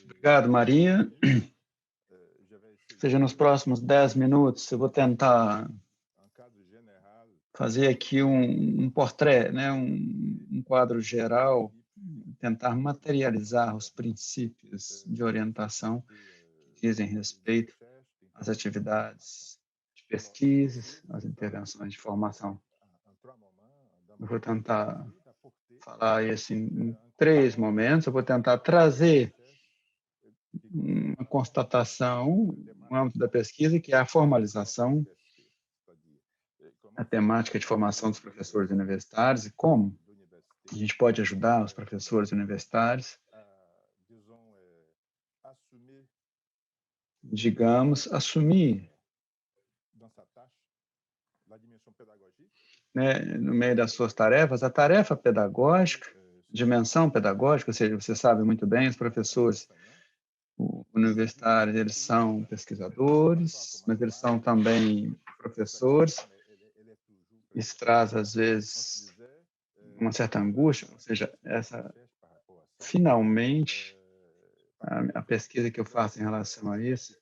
Obrigado, Maria. Seja nos próximos 10 minutos, eu vou tentar fazer aqui um portrait, né? um quadro geral, tentar materializar os princípios de orientação que dizem respeito às atividades de pesquisa, às intervenções de formação. Eu vou tentar falar isso em 3 momentos. Eu vou tentar trazer uma constatação no âmbito da pesquisa, que é a formalização, a temática de formação dos professores universitários e como a gente pode ajudar os professores universitários, digamos, assumir, né, no meio das suas tarefas, a tarefa pedagógica, dimensão pedagógica, ou seja, você sabe muito bem, os professores universitários, eles são pesquisadores, mas eles são também professores. Isso traz, às vezes, uma certa angústia, ou seja, finalmente, a pesquisa que eu faço em relação a isso,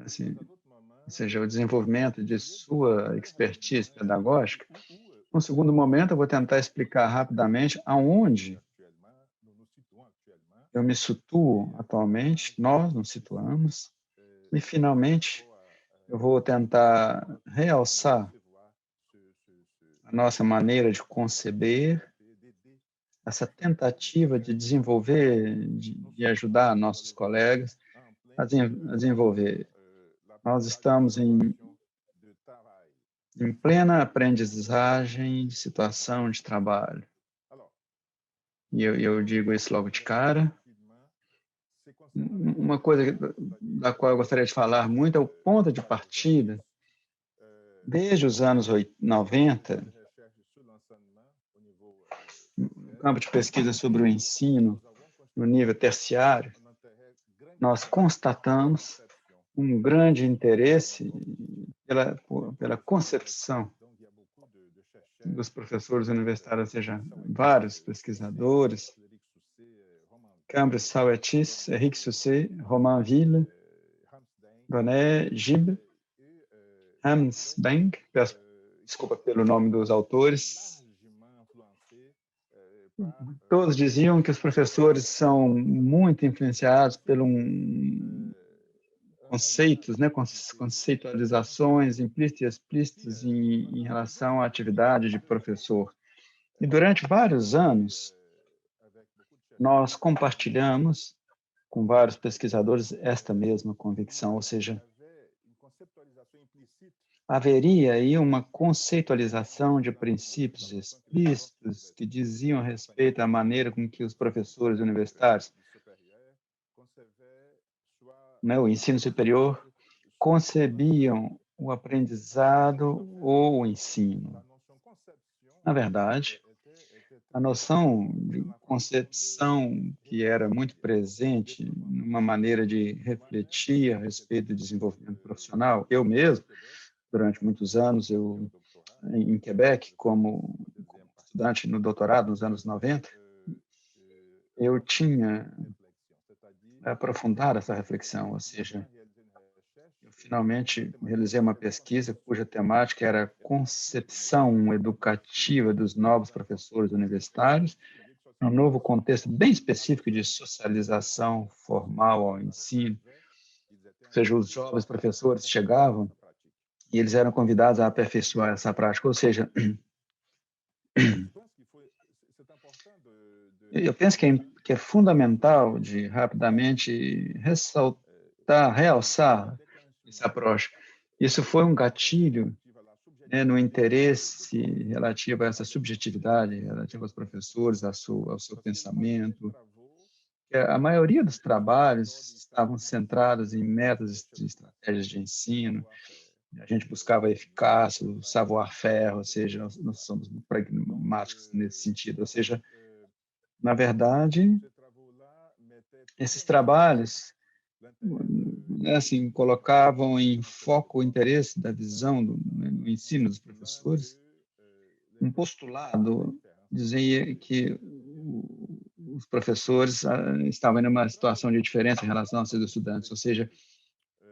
assim, ou seja, o desenvolvimento de sua expertise pedagógica. No segundo momento, eu vou tentar explicar rapidamente aonde eu me situo atualmente, nós nos situamos, e, finalmente, eu vou tentar realçar a nossa maneira de conceber, essa tentativa de desenvolver, de ajudar nossos colegas a desenvolver. Nós estamos em plena aprendizagem de situação de trabalho. E eu digo isso logo de cara. Uma coisa da qual eu gostaria de falar muito é o ponto de partida. Desde os anos 90, no campo de pesquisa sobre o ensino, no nível terciário, nós constatamos um grande interesse pela concepção dos professores universitários, ou seja, vários pesquisadores, Cambridge Sauetis, Eric Sussé, Romain Ville, René Gib, Hans Bank, desculpa pelo nome dos autores, todos diziam que os professores são muito influenciados por conceitos, né, conceitualizações implícitas e explícitas em relação à atividade de professor. E durante vários anos, nós compartilhamos com vários pesquisadores esta mesma convicção, ou seja, haveria aí uma conceitualização de princípios explícitos que diziam respeito à maneira com que os professores universitários, né, o ensino superior, concebiam o aprendizado ou o ensino. Na verdade, a noção de concepção que era muito presente numa maneira de refletir a respeito do desenvolvimento profissional, eu mesmo, durante muitos anos, em Quebec, como estudante no doutorado nos anos 90, eu tinha aprofundado essa reflexão, ou seja, eu finalmente realizei uma pesquisa cuja temática era a concepção educativa dos novos professores universitários, num novo contexto bem específico de socialização formal ao ensino. Ou seja, os jovens professores chegavam e eles eram convidados a aperfeiçoar essa prática. Ou seja, eu penso que é fundamental de rapidamente realçar esse approach. Isso foi um gatilho, né, no interesse relativo a essa subjetividade, relativo aos professores, ao seu pensamento. A maioria dos trabalhos estavam centrados em métodos e estratégias de ensino. A gente buscava a eficácia, o savoir-faire, ou seja, nós somos pragmáticos nesse sentido. Ou seja, na verdade, esses trabalhos, assim, colocavam em foco o interesse da visão do ensino dos professores. Um postulado dizia que o os professores estavam em uma situação de diferença em relação aos seus estudantes, ou seja,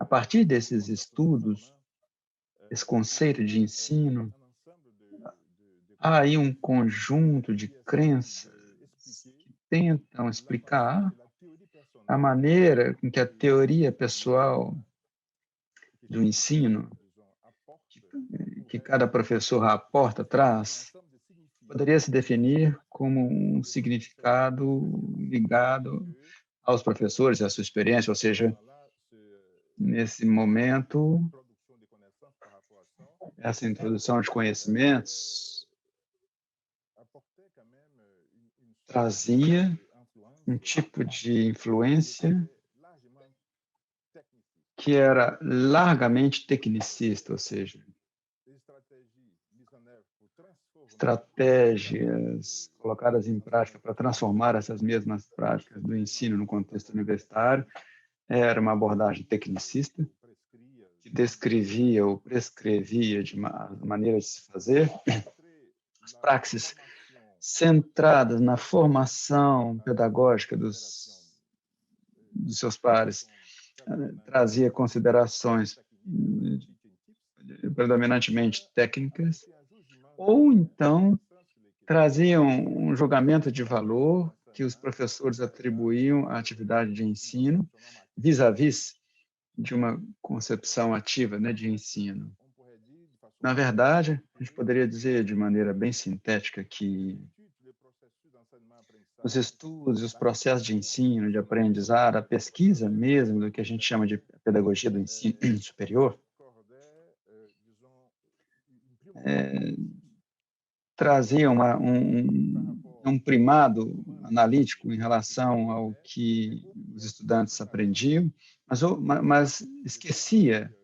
a partir desses estudos, esse conceito de ensino, há aí um conjunto de crenças que tentam explicar a maneira em que a teoria pessoal do ensino, que cada professor aporta, traz, poderia se definir como um significado ligado aos professores e à sua experiência, ou seja, nesse momento, essa introdução de conhecimentos trazia um tipo de influência que era largamente tecnicista, ou seja, estratégias colocadas em prática para transformar essas mesmas práticas do ensino no contexto universitário. Era uma abordagem tecnicista, que descrevia ou prescrevia de maneira de se fazer, as praxis centradas na formação pedagógica dos seus pares, trazia considerações predominantemente técnicas, ou então traziam um julgamento de valor que os professores atribuíam à atividade de ensino, vis-à-vis de uma concepção ativa, né, de ensino. Na verdade, a gente poderia dizer de maneira bem sintética que os estudos, os processos de ensino, de aprendizado, a pesquisa mesmo, do que a gente chama de pedagogia do ensino superior, trazia um primado analítico em relação ao que os estudantes aprendiam, mas esquecia,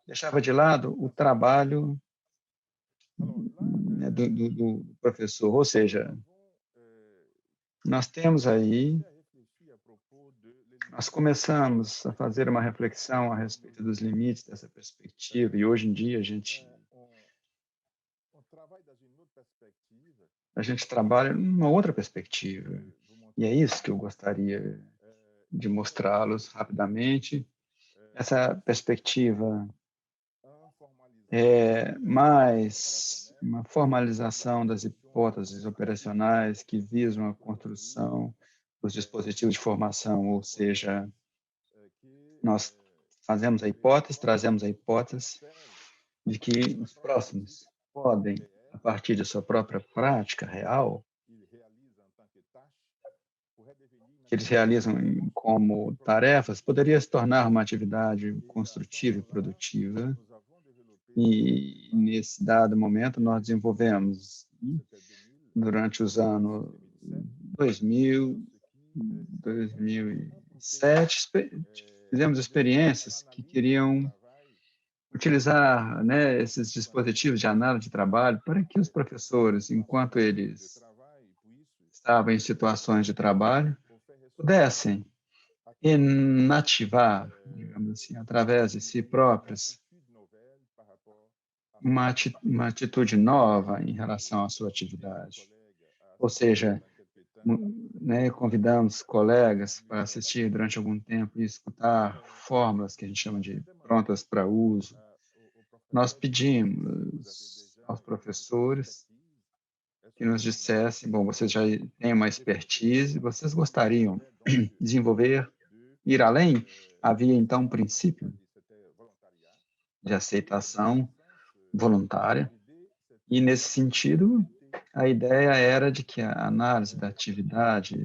deixava de lado o trabalho, né, do professor. Ou seja, nós temos aí, nós começamos a fazer uma reflexão a respeito dos limites dessa perspectiva, e hoje em dia a gente trabalha numa outra perspectiva. E é isso que eu gostaria de mostrá-los rapidamente. Essa perspectiva é mais uma formalização das hipóteses operacionais que visam a construção dos dispositivos de formação, ou seja, nós fazemos a hipótese, trazemos a hipótese de que os próximos podem, a partir de sua própria prática real, que eles realizam como tarefas, poderia se tornar uma atividade construtiva e produtiva. E, nesse dado momento, nós desenvolvemos, durante os anos 2000, 2007, fizemos experiências que queriam utilizar, né, esses dispositivos de análise de trabalho para que os professores, enquanto eles estavam em situações de trabalho, pudessem inativar, digamos assim, através de si próprios, uma atitude nova em relação à sua atividade. Ou seja, né, convidamos colegas para assistir durante algum tempo e escutar fórmulas que a gente chama de prontas para uso. Nós pedimos aos professores que nos dissessem, bom, vocês já têm uma expertise, vocês gostariam de desenvolver, ir além? Havia, então, um princípio de aceitação voluntária, e, nesse sentido, a ideia era de que a análise da atividade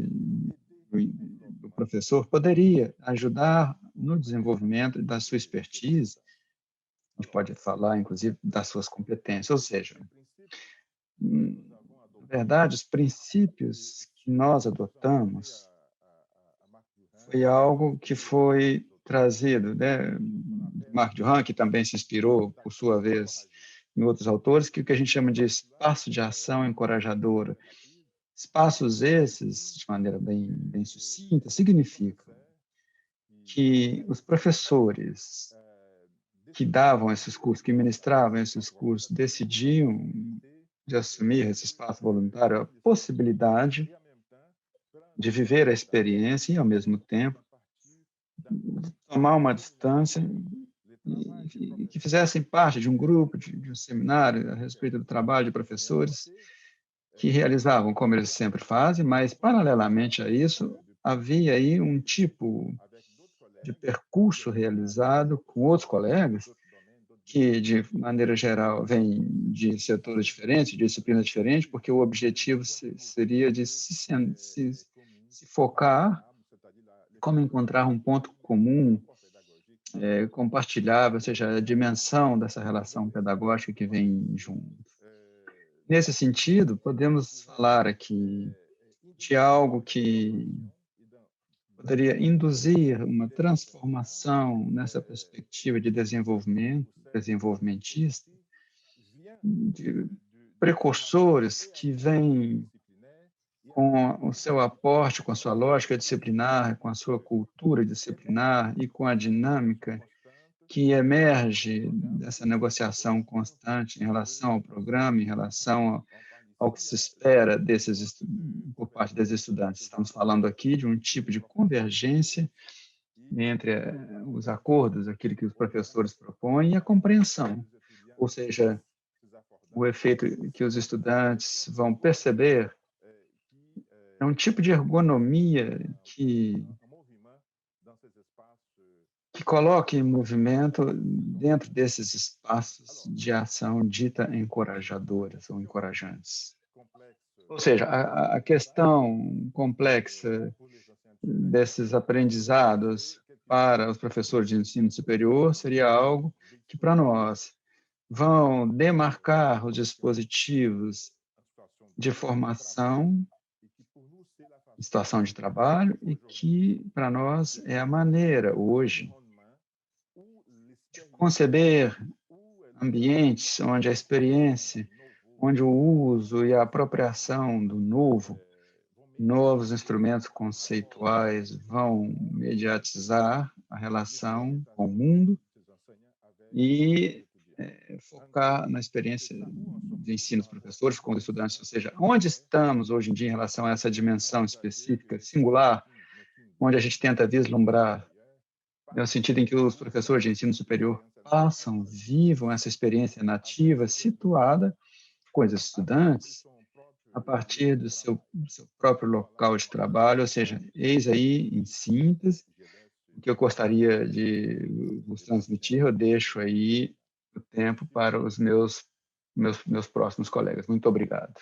do professor poderia ajudar no desenvolvimento da sua expertise, a gente pode falar, inclusive, das suas competências, ou seja, na verdade, os princípios que nós adotamos foi algo que foi trazido, né? Mark Duran, que também se inspirou, por sua vez, em outros autores, que o que a gente chama de espaço de ação encorajadora. Espaços esses, de maneira bem sucinta, significam que os professores que davam esses cursos, que ministravam esses cursos, decidiam de assumir esse espaço voluntário, a possibilidade de viver a experiência e, ao mesmo tempo, tomar uma distância e que fizessem parte de um grupo, de um seminário a respeito do trabalho de professores que realizavam, como eles sempre fazem, mas, paralelamente a isso, havia aí um tipo de percurso realizado com outros colegas que, de maneira geral, vêm de setores diferentes, de disciplinas diferentes, porque o objetivo seria de se focar como encontrar um ponto comum, compartilhável, ou seja, a dimensão dessa relação pedagógica que vem junto. Nesse sentido, podemos falar aqui de algo que poderia induzir uma transformação nessa perspectiva de desenvolvimento, desenvolvimentista, de precursores que vêm com o seu aporte, com a sua lógica disciplinar, com a sua cultura disciplinar e com a dinâmica que emerge dessa negociação constante em relação ao programa, em relação ao que se espera por parte desses estudantes. Estamos falando aqui de um tipo de convergência entre os acordos, aquilo que os professores propõem, e a compreensão, ou seja, o efeito que os estudantes vão perceber é um tipo de ergonomia que coloque em movimento dentro desses espaços de ação dita encorajadoras ou encorajantes. Ou seja, a questão complexa desses aprendizados para os professores de ensino superior seria algo que, para nós, vão demarcar os dispositivos de formação, situação de trabalho, e que, para nós, é a maneira, hoje, de conceber ambientes onde a experiência, onde o uso e a apropriação do novo, novos instrumentos conceituais vão mediatizar a relação com o mundo e focar na experiência de ensino dos professores com os estudantes, ou seja, onde estamos hoje em dia em relação a essa dimensão específica, singular, onde a gente tenta vislumbrar, no sentido em que os professores de ensino superior passam, vivam essa experiência nativa, situada com os estudantes, a partir do seu próprio local de trabalho, ou seja, eis aí, em síntese, o que eu gostaria de vos transmitir. Eu deixo aí o tempo para os meus próximos colegas. Muito obrigado.